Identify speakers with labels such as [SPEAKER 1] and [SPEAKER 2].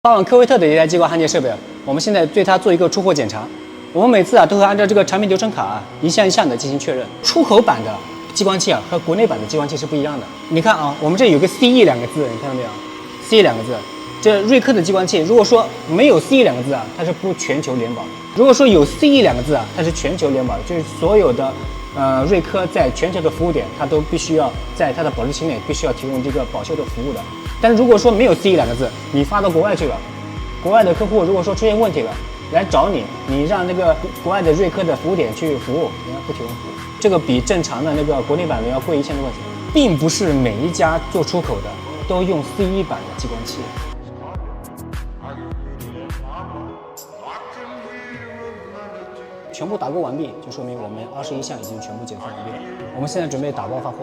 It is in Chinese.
[SPEAKER 1] 到科威特的一台激光焊接设备，我们现在对它做一个出货检查。我们每次都会按照这个产品流程卡一项一项的进行确认。出口版的激光器和国内版的激光器是不一样的。你看我们这有个 CE 两个字，你看到没有 ？CE 两个字，这瑞科的激光器，如果说没有 CE 两个字它是不全球联保的；如果说有 CE 两个字它是全球联保的，就是所有的瑞科在全球的服务点，它都必须要在它的保质期内必须要提供这个保修的服务的。但是如果说没有 CE 两个字，你发到国外去了，国外的客户如果说出现问题了，来找你，你让那个国外的瑞科的服务点去服务，人家不提供服务，这个比正常的那个国内版的要贵1000多块钱，并不是每一家做出口的都用 CE 版的激光器。全部打勾完毕，就说明我们21项已经全部检测完毕了。我们现在准备打包发货。